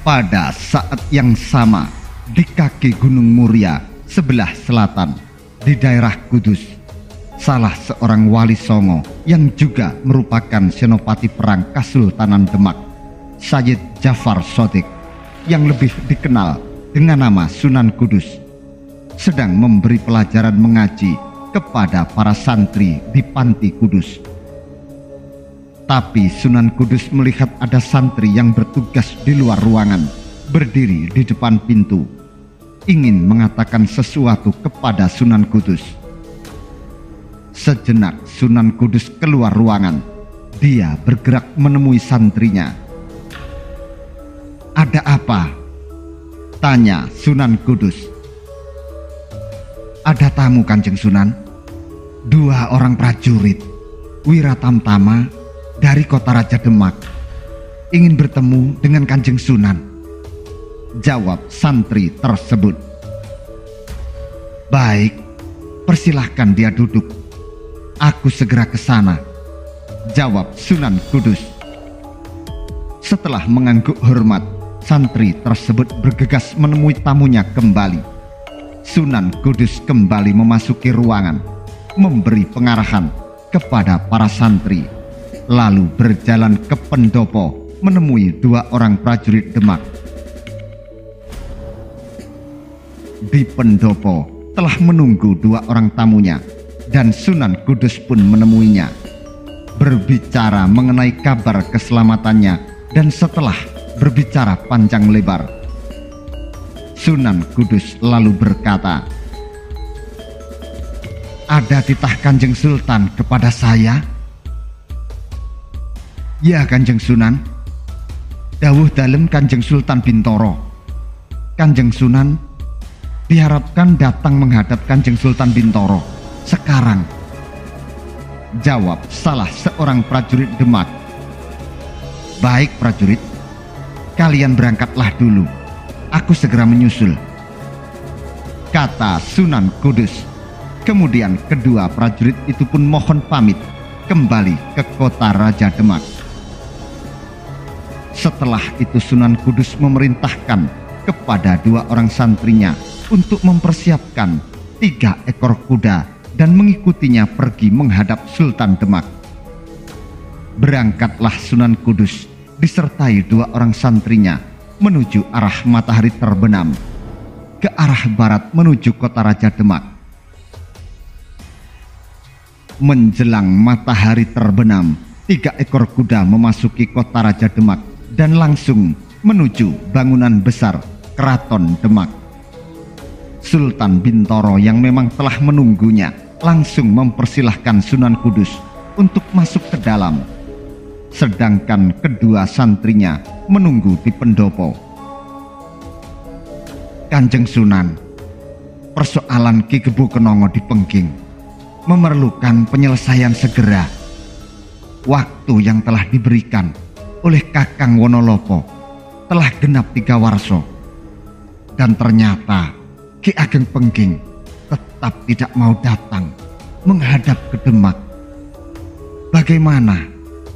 Pada saat yang sama, di kaki Gunung Muria sebelah selatan, di daerah Kudus, salah seorang wali songo yang juga merupakan senopati perang Kesultanan Demak, Sayyid Jafar Shodiq, yang lebih dikenal dengan nama Sunan Kudus, sedang memberi pelajaran mengaji kepada para santri di Panti Kudus. Tapi Sunan Kudus melihat ada santri yang bertugas di luar ruangan, berdiri di depan pintu, ingin mengatakan sesuatu kepada Sunan Kudus. Sejenak Sunan Kudus keluar ruangan. Dia bergerak menemui santrinya. "Ada apa?" tanya Sunan Kudus. "Ada tamu, Kanjeng Sunan. 2 orang prajurit Wiratamtama dari kota Raja Demak ingin bertemu dengan Kanjeng Sunan," jawab santri tersebut. "Baik, persilahkan dia duduk. Aku segera ke sana," jawab Sunan Kudus. Setelah mengangguk hormat, santri tersebut bergegas menemui tamunya kembali. Sunan Kudus kembali memasuki ruangan, memberi pengarahan kepada para santri, lalu berjalan ke pendopo menemui 2 orang prajurit Demak. Di pendopo telah menunggu 2 orang tamunya, dan Sunan Kudus pun menemuinya, berbicara mengenai kabar keselamatannya. Dan setelah berbicara panjang lebar, Sunan Kudus lalu berkata, "Ada titah Kanjeng Sultan kepada saya?" "Ya Kanjeng Sunan, dawuh dalem Kanjeng Sultan Bintoro. Kanjeng Sunan diharapkan datang menghadap Kanjeng Sultan Bintoro sekarang," jawab salah seorang prajurit Demak. "Baik prajurit, kalian berangkatlah dulu. Aku segera menyusul," kata Sunan Kudus. Kemudian kedua prajurit itu pun mohon pamit kembali ke kota Raja Demak. Setelah itu Sunan Kudus memerintahkan kepada 2 orang santrinya untuk mempersiapkan 3 ekor kuda dan mengikutinya pergi menghadap Sultan Demak. Berangkatlah Sunan Kudus disertai 2 orang santrinya menuju arah matahari terbenam, ke arah barat menuju kota Raja Demak. Menjelang matahari terbenam, 3 ekor kuda memasuki kota Raja Demak dan langsung menuju bangunan besar Keraton Demak. Sultan Bintoro yang memang telah menunggunya langsung mempersilahkan Sunan Kudus untuk masuk ke dalam, sedangkan kedua santrinya menunggu di pendopo. "Kanjeng Sunan, persoalan Ki Gebo Kenongo di Pengging memerlukan penyelesaian segera. Waktu yang telah diberikan oleh Kakang Wonolopo telah genap 3 warso, dan ternyata Ki Ageng Pengging tetap tidak mau datang menghadap ke Demak. Bagaimana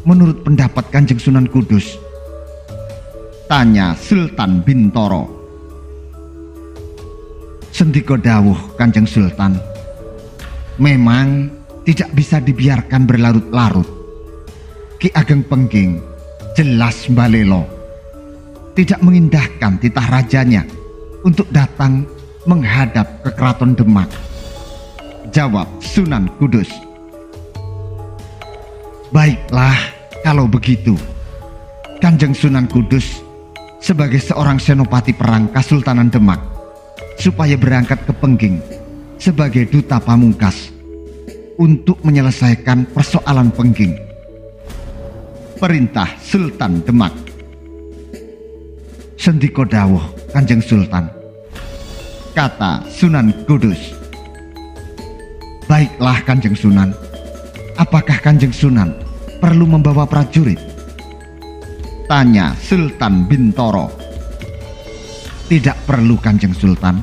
menurut pendapat Kanjeng Sunan Kudus?" tanya Sultan Bintoro. "Sendika dawuh Kanjeng Sultan, memang tidak bisa dibiarkan berlarut-larut. Ki Ageng Pengging jelas mbalelo, tidak mengindahkan titah rajanya untuk datang menghadap ke Keraton Demak," jawab Sunan Kudus. "Baiklah kalau begitu, Kanjeng Sunan Kudus sebagai seorang senopati perang Kesultanan Demak supaya berangkat ke Pengging sebagai duta pamungkas untuk menyelesaikan persoalan Pengging," perintah Sultan Demak. "Sendika dawuh Kanjeng Sultan," kata Sunan Kudus. "Baiklah Kanjeng Sunan, apakah Kanjeng Sunan perlu membawa prajurit?" tanya Sultan Bintoro. "Tidak perlu Kanjeng Sultan,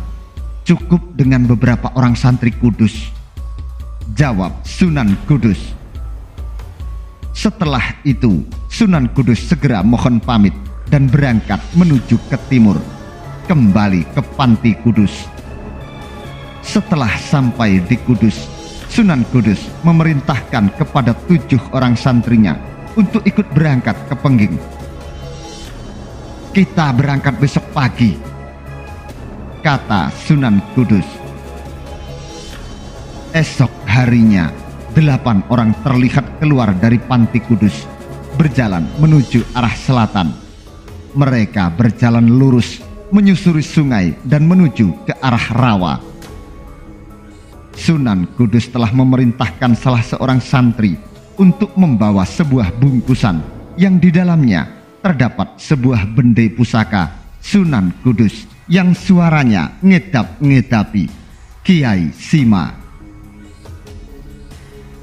cukup dengan beberapa orang santri Kudus," jawab Sunan Kudus. Setelah itu Sunan Kudus segera mohon pamit dan berangkat menuju ke timur, kembali ke Panti Kudus. Setelah sampai di Kudus, Sunan Kudus memerintahkan kepada 7 orang santrinya untuk ikut berangkat ke Pengging. "Kita berangkat besok pagi," kata Sunan Kudus. Esok harinya, 8 orang terlihat keluar dari Panti Kudus, berjalan menuju arah selatan. Mereka berjalan lurus, menyusuri sungai dan menuju ke arah rawa. Sunan Kudus telah memerintahkan salah seorang santri untuk membawa sebuah bungkusan yang di dalamnya terdapat sebuah bende pusaka Sunan Kudus yang suaranya ngedap-ngedapi, Kiai Sima.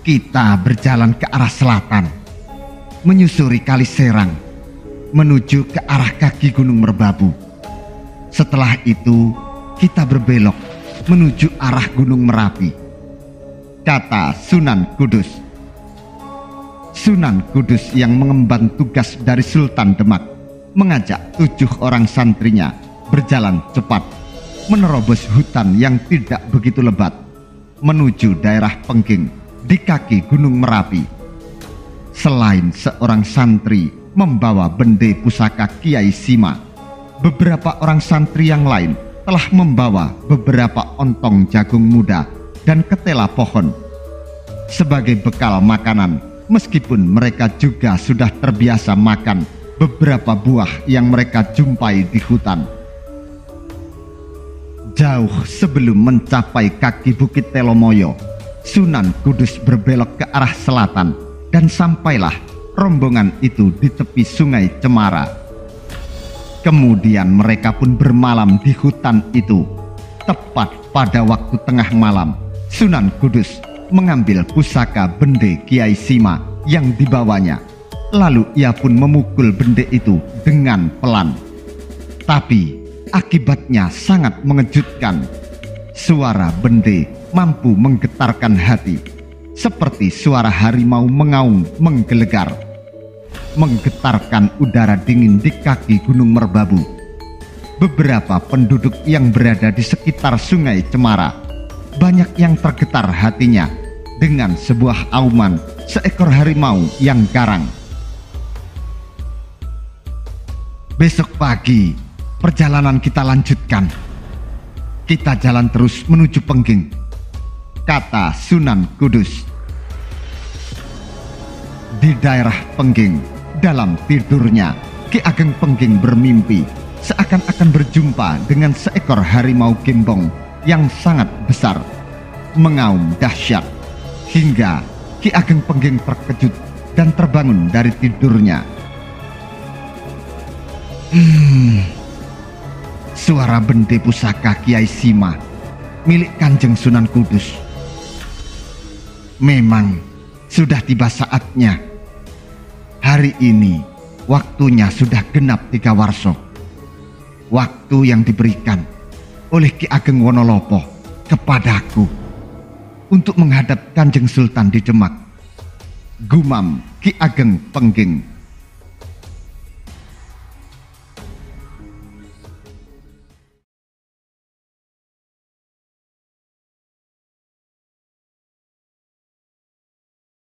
Kita berjalan ke arah selatan, menyusuri Kali Serang, menuju ke arah kaki Gunung Merbabu. Setelah itu, kita berbelok menuju arah Gunung Merapi, kata Sunan Kudus. Sunan Kudus yang mengemban tugas dari Sultan Demak mengajak 7 orang santrinya berjalan cepat, menerobos hutan yang tidak begitu lebat, menuju daerah Pengging di kaki Gunung Merapi. Selain seorang santri membawa bende pusaka Kiai Sima, beberapa orang santri yang lain telah membawa beberapa ontong jagung muda dan ketela pohon sebagai bekal makanan, meskipun mereka juga sudah terbiasa makan beberapa buah yang mereka jumpai di hutan. Jauh sebelum mencapai kaki Bukit Telomoyo, Sunan Kudus berbelok ke arah selatan dan sampailah rombongan itu di tepi Sungai Cemara. Kemudian mereka pun bermalam di hutan itu. Tepat pada waktu tengah malam, Sunan Kudus mengambil pusaka bende Kiai Sima yang dibawanya. Lalu ia pun memukul bende itu dengan pelan. Tapi akibatnya sangat mengejutkan. Suara bende mampu menggetarkan hati, seperti suara harimau mengaum menggelegar, menggetarkan udara dingin di kaki Gunung Merbabu. Beberapa penduduk yang berada di sekitar Sungai Cemara banyak yang tergetar hatinya dengan sebuah auman seekor harimau yang garang. "Besok pagi perjalanan kita lanjutkan. Kita jalan terus menuju Pengging," kata Sunan Kudus. Di daerah Pengging, dalam tidurnya Ki Ageng Pengging bermimpi seakan-akan berjumpa dengan seekor harimau gembong yang sangat besar, mengaum dahsyat, hingga Ki Ageng Pengging terkejut dan terbangun dari tidurnya. Suara bende pusaka Kiai Sima milik Kanjeng Sunan Kudus. Memang sudah tiba saatnya. Hari ini waktunya sudah genap 3 warso. Waktu yang diberikan oleh Ki Ageng Wonolopo kepadaku untuk menghadap Kanjeng Sultan di Demak, gumam Ki Ageng Pengging.